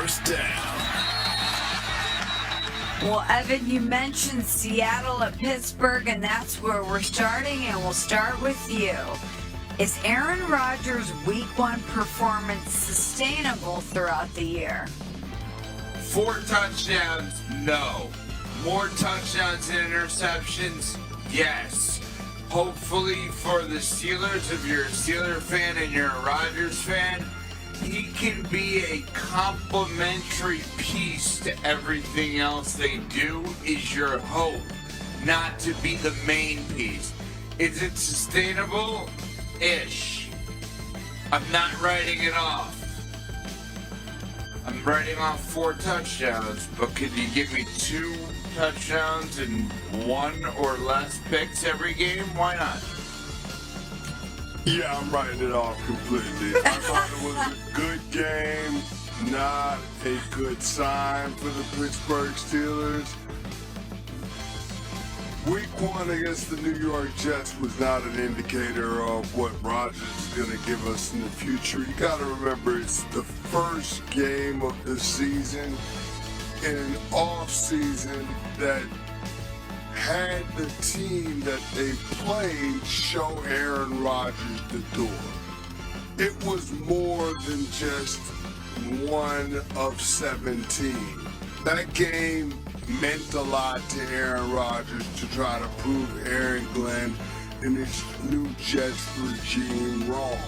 First down. Well, Evan, you mentioned Seattle at Pittsburgh, and that's where we're starting, and we'll start with you. Is Aaron Rodgers' Week 1 performance sustainable throughout the year? 4 touchdowns, no. More touchdowns and interceptions, yes. Hopefully for the Steelers, if you're a Steeler fan and you're a Rodgers fan, he can be a complementary piece to everything else they do, is your hope, not to be the main piece. Is it sustainable? Ish. I'm not writing it off. I'm writing off 4 touchdowns, but could you give me 2 touchdowns and 1 or less picks every game? Why not? Yeah, I'm writing it off completely. I thought it was a good game, not a good sign for the Pittsburgh Steelers. Week 1 against the New York Jets was not an indicator of what Rodgers is going to give us in the future. You got to remember, it's the first game of the season in an off season that had the team that they played show Aaron Rodgers the door. It was more than just 1 of 17. That game meant a lot to Aaron Rodgers to try to prove Aaron Glenn and his new Jets regime wrong.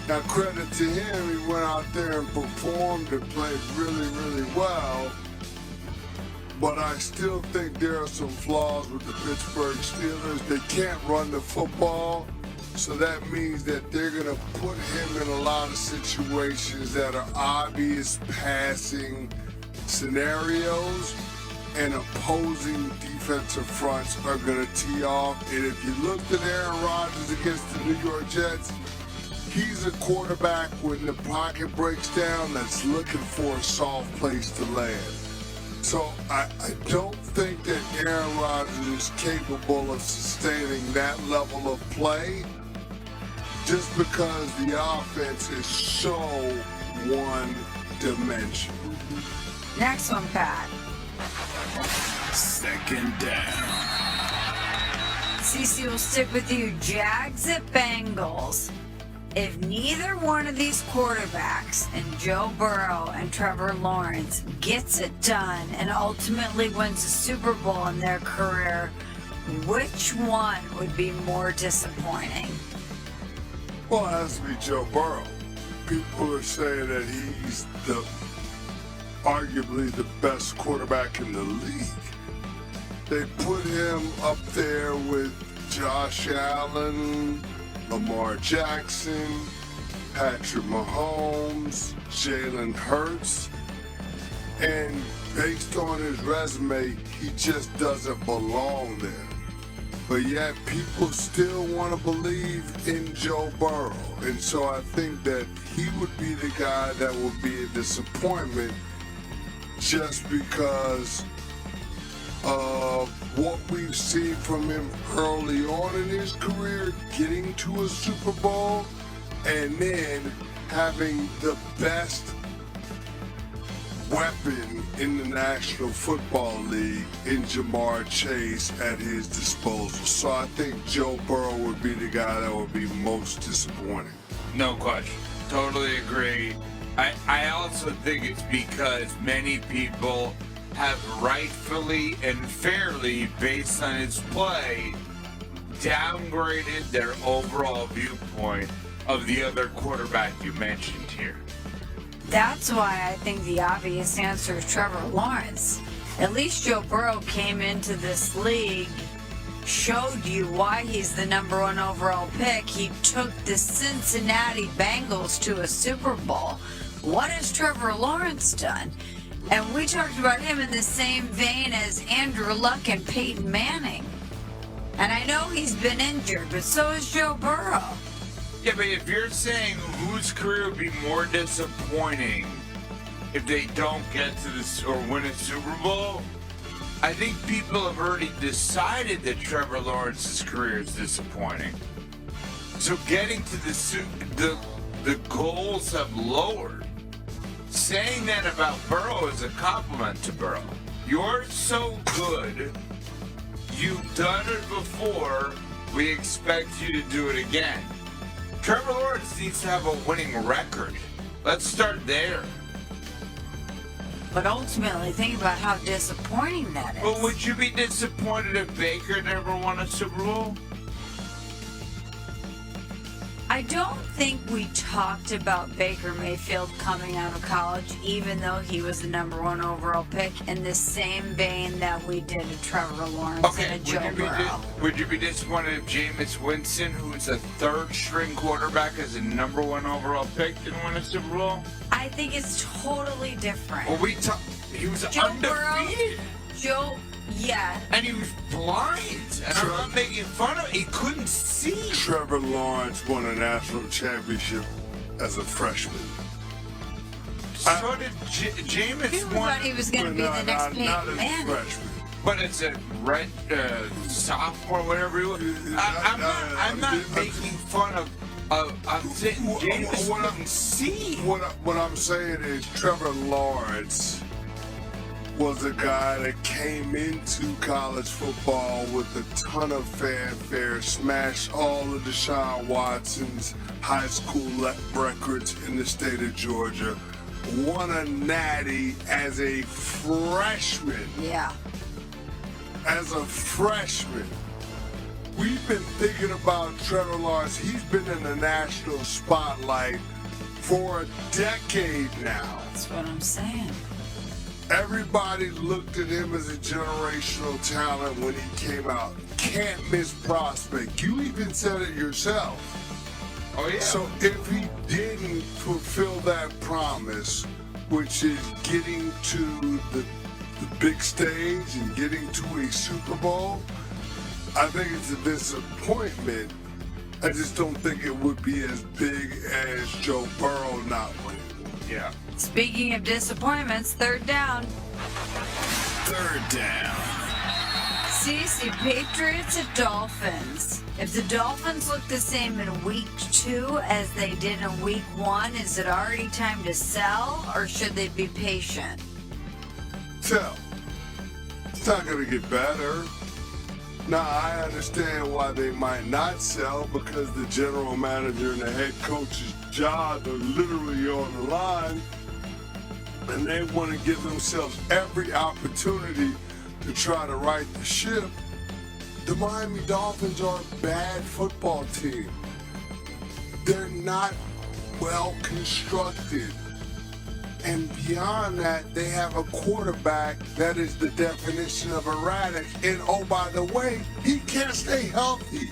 Now, credit to him, he went out there and performed and played really, really well. But I still think there are some flaws with the Pittsburgh Steelers. They can't run the football, so that means that they're going to put him in a lot of situations that are obvious passing scenarios, and opposing defensive fronts are going to tee off. And if you looked at Aaron Rodgers against the New York Jets, he's a quarterback when the pocket breaks down that's looking for a soft place to land. So I don't think that Aaron Rodgers is capable of sustaining that level of play just because the offense is so one-dimensional. Next one, Pat. Second down. CC will stick with you. Jags at Bengals. If neither one of these quarterbacks, and Joe Burrow and Trevor Lawrence, gets it done and ultimately wins a Super Bowl in their career, which one would be more disappointing? Well, it has to be Joe Burrow. People are saying that he's arguably the best quarterback in the league. They put him up there with Josh Allen, Lamar Jackson, Patrick Mahomes, Jalen Hurts, and based on his resume, he just doesn't belong there. But yet people still want to believe in Joe Burrow, and so I think that he would be the guy that would be a disappointment just because of what we've seen from him early on in his career, getting to a Super Bowl, and then having the best weapon in the National Football League in Jamar Chase at his disposal. So I think Joe Burrow would be the guy that would be most disappointing. No question. Totally agree. I also think it's because many people have rightfully and fairly, based on his play, downgraded their overall viewpoint of the other quarterback you mentioned here. That's why I think the obvious answer is Trevor Lawrence. At least Joe Burrow came into this league, showed you why he's the #1 overall pick. He took the Cincinnati Bengals to a Super Bowl. What has Trevor Lawrence done? And we talked about him in the same vein as Andrew Luck and Peyton Manning. And I know he's been injured, but so is Joe Burrow. Yeah, but if you're saying whose career would be more disappointing if they don't get to this or win a Super Bowl, I think people have already decided that Trevor Lawrence's career is disappointing. So getting to the goals have lowered. saying that about Burrow is a compliment to Burrow. You're so good. You've done it before. We expect you to do it again. Trevor Lawrence needs to have a winning record. Let's start there. But ultimately, think about how disappointing that is. But would you be disappointed if Baker never won a Super Bowl? I don't think we talked about Baker Mayfield coming out of college, even though he was the #1 overall pick, in the same vein that we did a Trevor Lawrence and a Joe Burrow. Would you be disappointed if Jameis Winston, who's a third-string quarterback, as a #1 overall pick, didn't win a Super Bowl? I think it's totally different. Well, he was Joe undefeated. Burrow, yeah. And he was blind. And I'm not making fun of him. He couldn't see. Trevor Lawrence won a national championship as a freshman. So did Jameis. People thought he was going to be the next Peyton Manning. Freshman. But it's a red sophomore, whatever he was. I'm not making fun of. I'm saying Jameis couldn't see. What I'm saying is Trevor Lawrence was a guy that came into college football with a ton of fanfare, smashed all of Deshaun Watson's high school records in the state of Georgia, won a natty as a freshman. Yeah. As a freshman. We've been thinking about Trevor Lawrence. He's been in the national spotlight for a decade now. That's what I'm saying. Everybody looked at him as a generational talent when he came out. Can't miss prospect. You even said it yourself. Oh, yeah. So if he didn't fulfill that promise, which is getting to the big stage and getting to a Super Bowl, I think it's a disappointment. I just don't think it would be as big as Joe Burrow not winning. Yeah. Speaking of disappointments, third down. Third down. CC, Patriots at Dolphins. If the Dolphins look the same in week 2 as they did in week 1, is it already time to sell, or should they be patient? Sell. It's not going to get better. Now, I understand why they might not sell, because the general manager and the head coach's jobs are literally on the line, and they want to give themselves every opportunity to try to right the ship. The Miami Dolphins are a bad football team. They're not well constructed. And beyond that, they have a quarterback that is the definition of erratic. And oh, by the way, he can't stay healthy.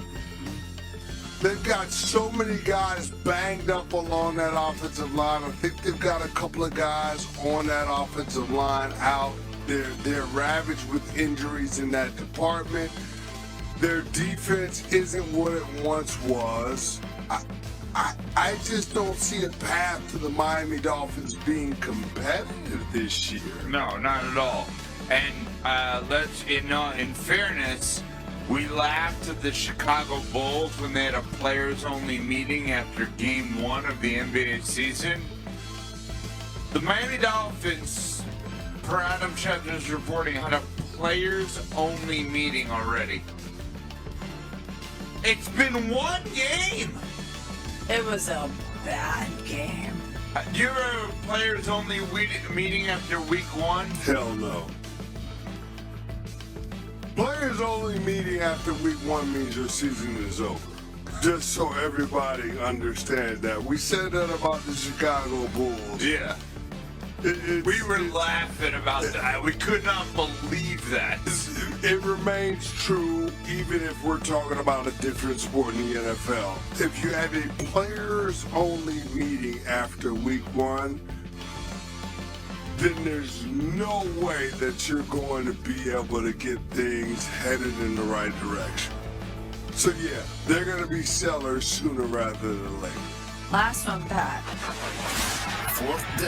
They've got so many guys banged up along that offensive line. I think they've got a couple of guys on that offensive line out. They're ravaged with injuries in that department. Their defense isn't what it once was. I just don't see a path to the Miami Dolphins being competitive this year. No, not at all. And in fairness, we laughed at the Chicago Bulls when they had a players-only meeting after Game 1 of the NBA season. The Miami Dolphins, per Adam Schefter's reporting, had a players-only meeting already. It's been one game. It was a bad game. Do you ever have a players-only meeting after week 1? Hell no. Players-only meeting after week 1 means your season is over. Just so everybody understands that. We said that about the Chicago Bulls. Yeah. We were laughing about that. We could not believe that. It remains true even if we're talking about a different sport in the NFL. If you have a players-only meeting after week 1, then there's no way that you're going to be able to get things headed in the right direction. So yeah, they're going to be sellers sooner rather than later. Last one, Pat. Fourth down.